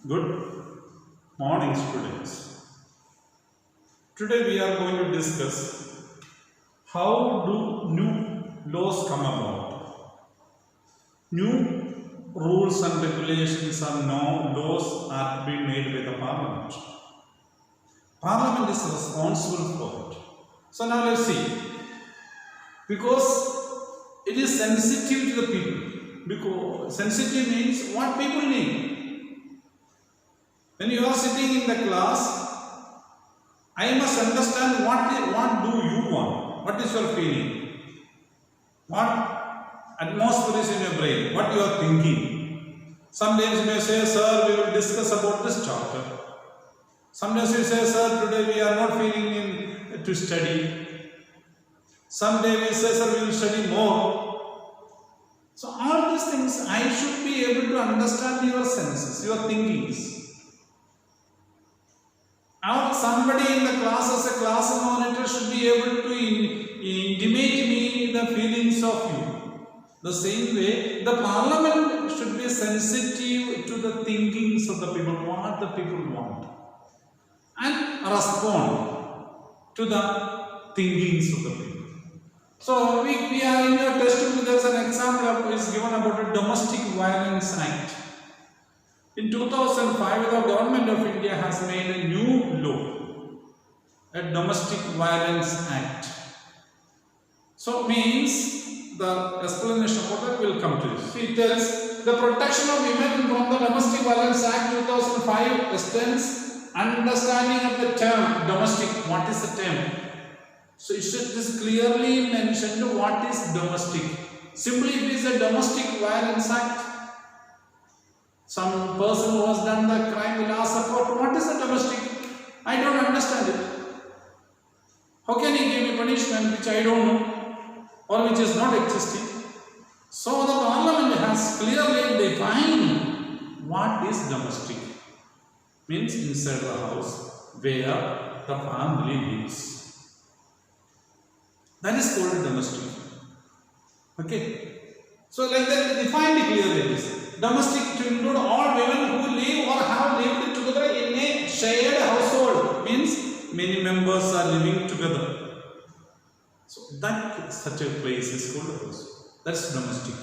Good morning, students. Today we are going to discuss how do new laws come about. New rules and regulations are now laws are being made by the Parliament. Parliament is responsible for it. So now let's see. Because it is sensitive to the people. Because sensitive means what people need. When you are sitting in the class, I must understand what do you want, what is your feeling, what atmosphere is in your brain, what you are thinking. Sometimes you may say, sir, we will discuss about this chapter. Sometimes you say, sir, today we are not feeling to study. Someday we say, sir, we will study more. So all these things, I should be able to understand your senses, your thinkings. Now somebody in the class as a class monitor should be able to intimate me the feelings of you. The same way, the Parliament should be sensitive to the thinkings of the people, what the people want, and respond to the thinkings of the people. So we are in your textbook, there is an example is given about a Domestic Violence Act. In 2005, the government of India has made a new law, a Domestic Violence Act. So means the explanation about that will come to you. See, it tells the protection of women from the Domestic Violence Act 2005 extends understanding of the term domestic. What is the term? So it is clearly mentioned what is domestic. Simply it is a Domestic Violence Act. Some person who has done the crime will ask the court, what is the domestic? I don't understand it. How can he give me punishment which I don't know or which is not existing? So the Parliament has clearly defined what is domestic. Means inside the house where the family lives. That is called domestic. Okay. So like that defined clearly it is. Domestic to include all women who live or have lived together in a shared household, means many members are living together. So that such a place is called a house. That's domestic.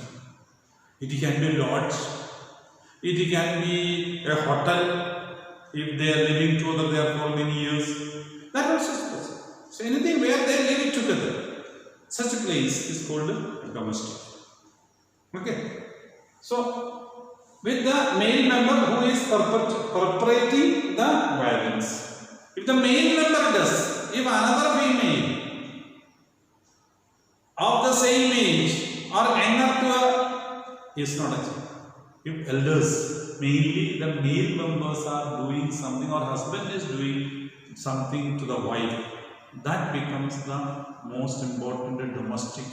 It can be lodge, it can be a hotel if they are living together there for many years. That also is possible. So anything where they are living together, such a place is called a domestic. Okay. So with the male member who is perpetrating the violence. If the male member does, if another female of the same age or younger to her is not accepted. If elders, mainly the male members are doing something or husband is doing something to the wife, that becomes the most important domestic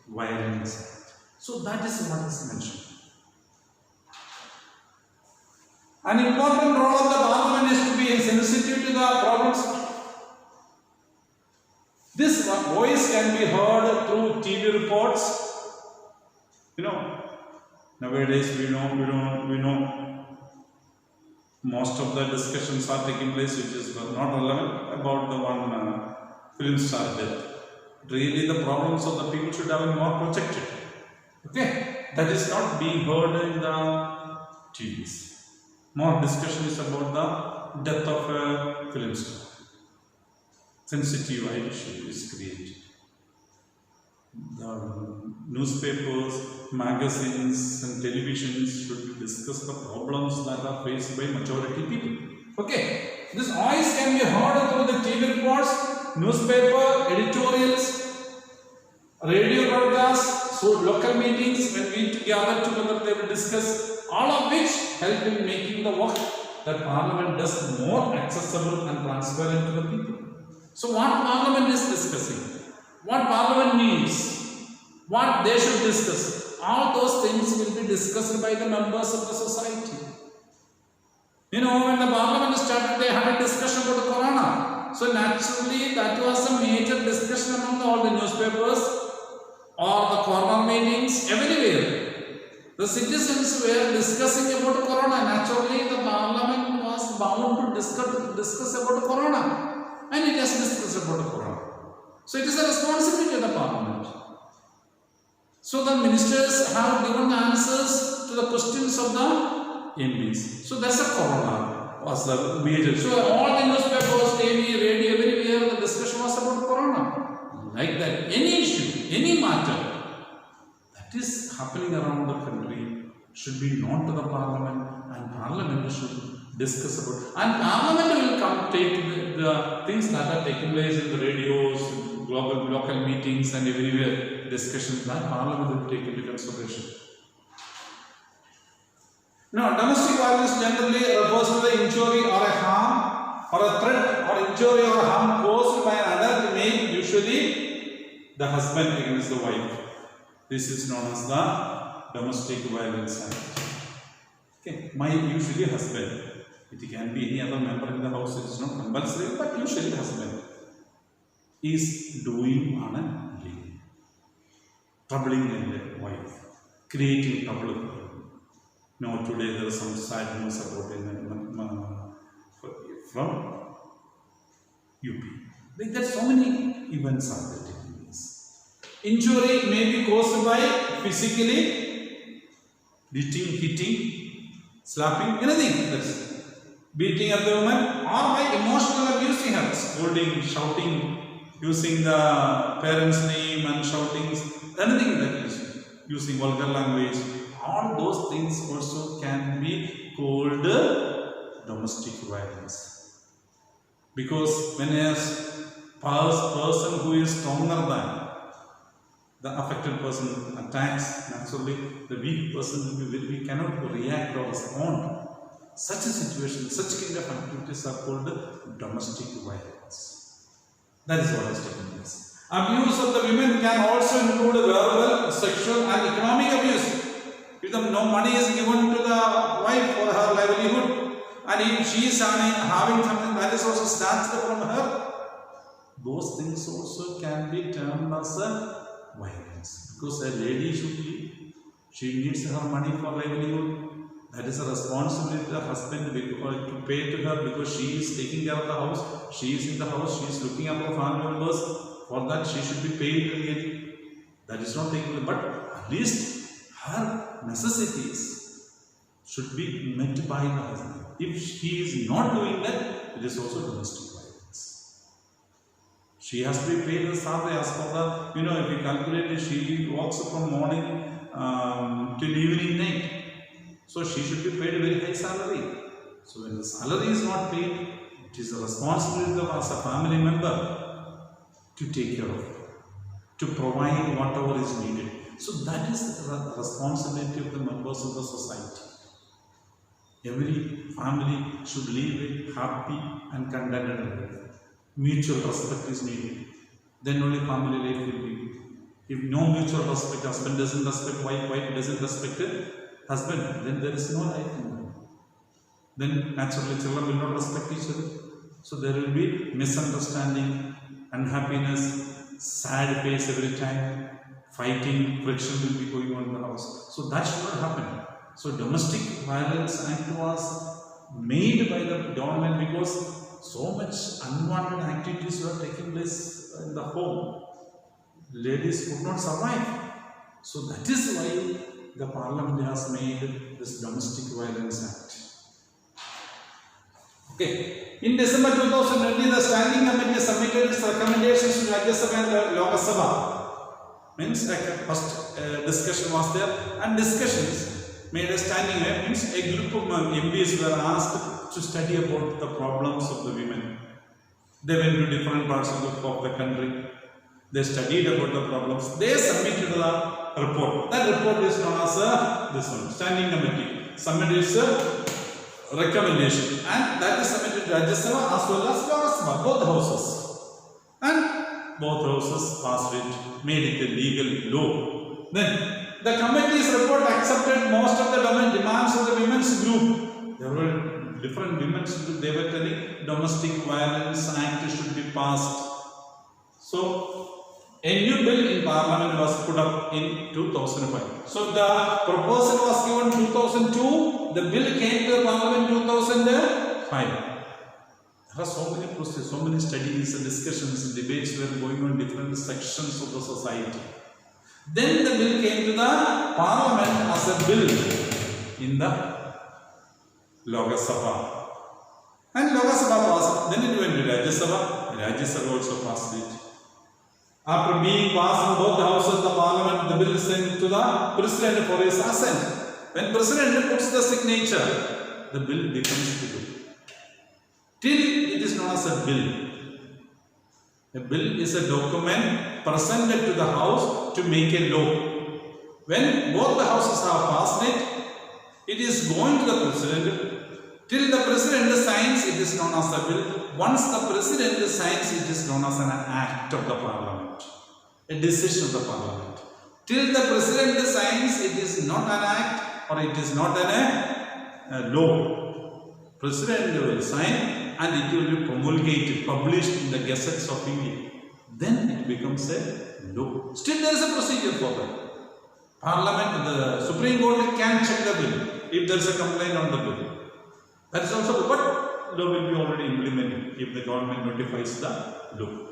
violence. So that is what is mentioned. An important role of the Parliament is to be sensitive to the problems. This voice can be heard through TV reports. You know, nowadays we know most of the discussions are taking place which is not relevant about the one film star death. Really the problems of the people should have been more protected. Okay, that is not being heard in the TVs. More discussion is about the death of a film star. Sensitive issue is created. The newspapers, magazines and televisions should discuss the problems that are faced by majority people. Okay, this voice can be heard through the TV reports, newspaper, editorials, radio broadcasts, so local meetings when we gather together they will discuss, all of which help in making the work that Parliament does more accessible and transparent to the people. So what Parliament is discussing, what Parliament needs, what they should discuss, all those things will be discussed by the members of the society. You know, when the Parliament started, they had a discussion about the Corona. So naturally, that was a major discussion among all the newspapers or the corner meetings, everywhere. The citizens were discussing about Corona. Naturally, the Parliament bound to discuss about Corona, and it has discussed about Corona. So it is a responsibility of the Parliament. So the ministers have given answers to the questions of the MPs. So that's a Corona was the major. So all the newspapers, TV, radio, everywhere the discussion was about Corona. Like that, any issue, any matter that is happening around the country should be known to the Parliament, and Parliament should discuss about, and Parliament will come take the things that are taking place in the radios, global local meetings and everywhere discussions that Parliament will take into consideration. Now, domestic violence generally refers to the injury or a harm or a threat or injury or harm caused by an adult male, usually the husband against the wife. This is known as the Domestic Violence Act. Okay, my usually husband. It can be any other member in the house. It is not compulsory, but usually husband is doing on a lady, troubling the wife, creating trouble. Now today there is some sad news about from UP. Like that, so many events are there taking place. Injury may be caused by physically beating, hitting, slapping, anything. That's beating of the woman, or by emotional abusing her, scolding, shouting, using the parents' name and shouting, anything that is using vulgar language. All those things also can be called domestic violence. Because when a person who is stronger than the affected person attacks, naturally the weak person will be weak, cannot react or respond. Such a situation, such kind of activities are called domestic violence. That is what is taking place. Abuse of the women can also include verbal, sexual and economic abuse. If no money is given to the wife for her livelihood, and if she is having something that is also snatched from her, those things also can be termed as a violence. Because a lady she needs her money for livelihood. That is a responsibility of the husband to pay to her, because she is taking care of the house, she is in the house, she is looking after family members. For that she should be paid again. That is not taking, but at least her necessities should be met by the husband. If she is not doing that, it is also domestic violence. She has to be paid the salary as per the, if you calculate it, she works from morning till evening night. So she should be paid a very high salary. So when the salary is not paid, it is a responsibility of as a family member to take care of it, to provide whatever is needed. So that is the responsibility of the members of the society. Every family should live a happy and contented life. Mutual respect is needed. Then only family life will be. If no mutual respect, husband doesn't respect wife, wife doesn't respect husband, then there is no life in them. Then naturally children will not respect each other. So there will be misunderstanding, unhappiness, sad face every time, fighting, friction will be going on in the house. So that should not happen. So Domestic Violence Act was made by the government because so much unwanted activities were taking place in the home. Ladies could not survive. So that is why the Parliament has made this Domestic Violence Act. Okay. In December 2020, the Standing Committee submitted its recommendations to Rajya Sabha and Lok Sabha. Means first discussion was there, and discussions made a standing, means a group of MPs were asked to study about the problems of the women. They went to different parts of the country. They studied about the problems. They submitted the report. That report is known as this one, Standing Committee. Submitted its recommendation, and that is submitted to Rajya Sabha as well as Lok Sabha, both houses. And both houses passed it, made it a legal law. Then the committee's report accepted most of the demands of the women's group. There were different women's groups. They were telling Domestic Violence Act should be passed. So a new bill in Parliament was put up in 2005. So the proposal was given 2002. The bill came to Parliament 2005. Fine. There are so many processes, so many studies and discussions and debates were going on in different sections of the society. Then the bill came to the parliament as a bill in the Lok Sabha. And Lok Sabha passed. Then it went to Rajya Sabha. Rajya Sabha also passed it. After being passed in both the houses of the parliament, the bill is sent to the president for his assent. When president puts the signature, the bill becomes the bill. Till it is known as a bill. A bill is a document presented to the house to make a law. When both the houses have passed it, it is going to the president. Till the president signs, it is known as a bill. Once the president signs, it is known as an act of the parliament, a decision of the parliament. Till the president signs, it is not an act or it is not a law. President will sign and it will be promulgated, published in the gazettes of India. Then it becomes a law. Still there is a procedure for that. Parliament, the Supreme Court can check the bill if there is a complaint on the bill. That is also, but law will be already implemented if the government notifies the law.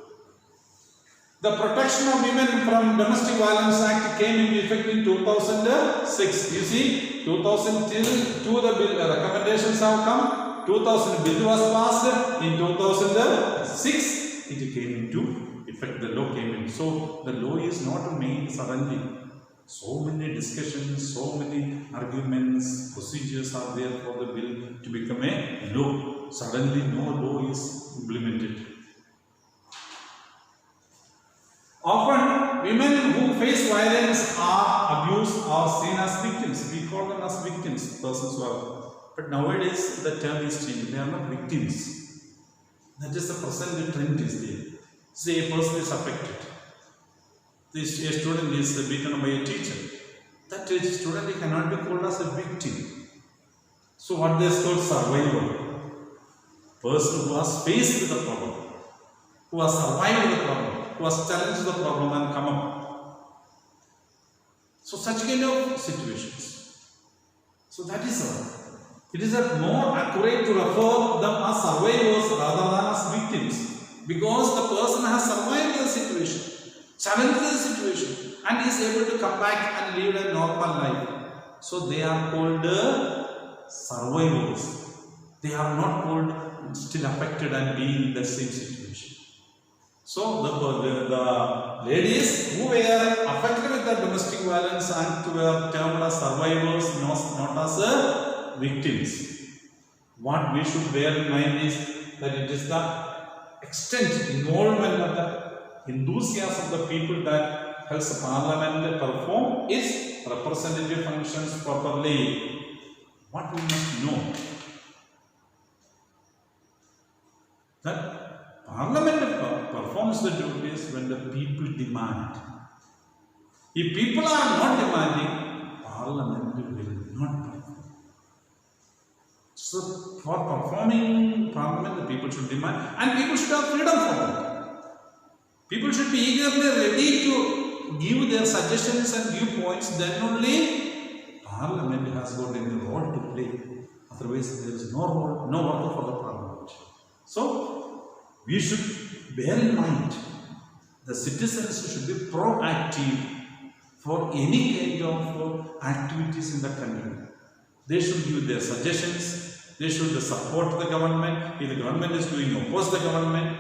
The Protection of Women from Domestic Violence Act came into effect in 2006. You see, 2000 till 2 the bill recommendations have come. 2000 bill was passed. In 2006 it came into effect. The law came in. So the law is not made suddenly. So many discussions, so many arguments, procedures are there for the bill to become a law. Suddenly no law is implemented. Often women who face violence or abuse are seen as victims. We call them as victims, persons who are. But nowadays the term is changed. They are not victims. That is the present trend is there. Say a person is affected. A student is beaten by a teacher. That student cannot be called as a victim. So what they call survivor. Person who has faced the problem, who has survived the problem, who has challenged the problem and come up. So such kind of situations. So that is all. It is more accurate to refer them as survivors rather than as victims, because the person has survived the situation, challenged the situation, and is able to come back and live a normal life. So they are called survivors. They are not called still affected and being in the same situation. So the ladies who were affected with the domestic violence and were termed as survivors, not as victims. What we should bear in mind is that it is the extent, involvement of the enthusiasm of the people that helps the parliament perform its representative functions properly. What we must know, that parliament performs the duties when the people demand. If people are not demanding, parliament will not perform. So for performing parliament, the people should demand, and people should have freedom for that. People should be eagerly ready to give their suggestions and viewpoints. Then only parliament has got a role to play. Otherwise, there is no role, no work for the parliament. So we should bear in mind the citizens should be proactive for any kind of activities in the country. They should give their suggestions. They should support the government. If the government is doing oppose the government,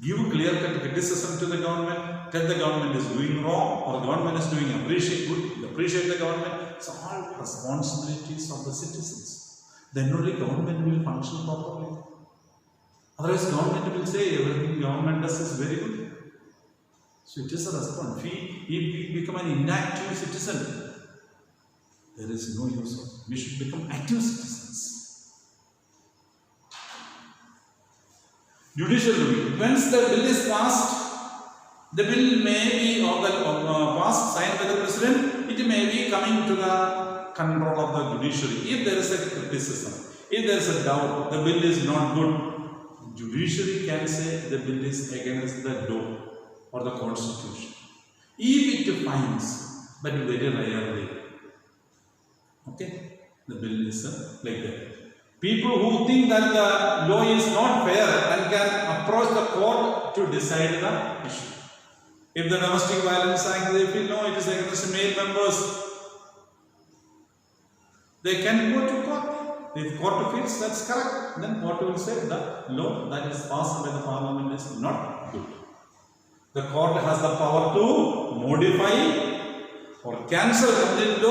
give clear-cut criticism to the government, tell the government is doing wrong or the government is doing appreciate the government. It's all responsibilities of the citizens. Then only government will function properly. Otherwise, government will say everything government does is very good. So it is a response. If we become an inactive citizen, there is no use of. We should become active citizens. Judicial review. Once the bill is passed, the bill may be passed, signed by the president. It may be coming to the control of the judiciary. If there is a criticism, if there is a doubt, the bill is not good, judiciary can say the bill is against the law or the constitution. If it finds, but very rarely, okay, the bill is like that. People who think that the law is not fair and can approach the court to decide the issue. If the Domestic Violence Act, they feel no, it is against male members, they can go to court. If court feels that's correct, then court will say the law that is passed by the parliament is not good. The court has the power to modify or cancel complete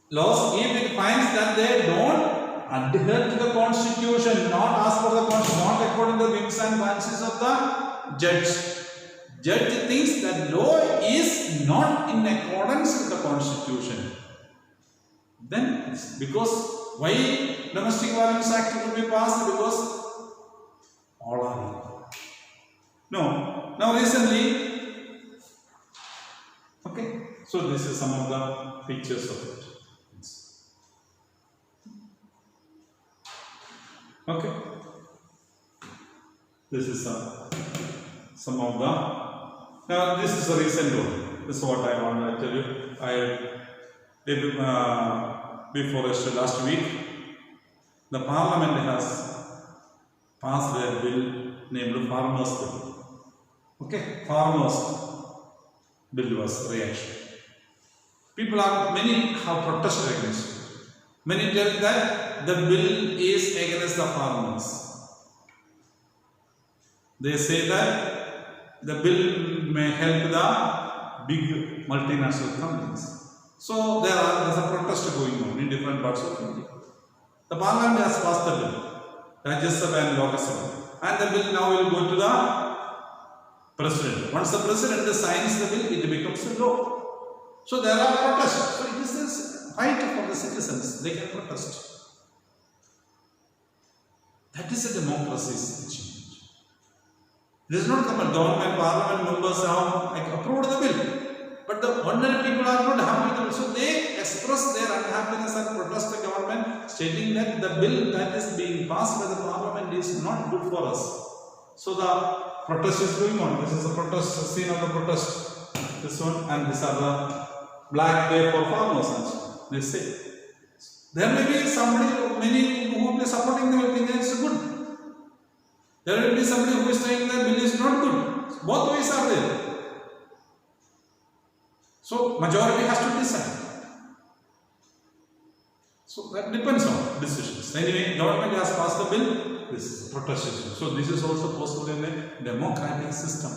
laws if it finds that they don't adhere to the constitution, not as per the constitution, not according to the whims and fancies of the judge. Judge thinks that law is not in accordance with the constitution. Then, because why Domestic Violence Act will be passed? Because all are equal. No. Now recently, okay. So this is some of the features of it. Okay. This is some of the. Now this is a recent one. This is what I want to tell you. I did before last week. The Parliament has passed a bill named Farmers Bill. Okay, Farmers Bill was reaction. Many have protested against it. Many tell that the bill is against the farmers. They say that the bill may help the big multinational companies. So there is a protest going on in different parts of India. The Parliament has passed the bill, Rajya Sabha and Lok Sabha, and the bill now will go to the President. Once the President signs the bill, it becomes a law. So there are protests. So it is this fight for the citizens. They can protest. That is a democracy's change. It is not the government, parliament members have approved the bill. But the ordinary people are not happy with it. So they express their unhappiness and protest the government, stating that the bill that is being passed by the parliament is not good for us. So the protest is going on. This is a protest, scene of the protest. This one, and these are the black day for farmers. They say there may be somebody, many who will be supporting the bill, think that it's good. There will be somebody who is saying that bill is not good. Both ways are there. So majority has to decide. So that depends on decisions. Anyway, government has passed the bill. This is a protestation. So this is also possible in a democratic system.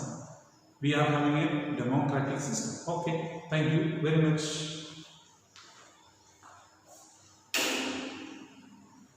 We are having a democratic system. Okay, thank you very much.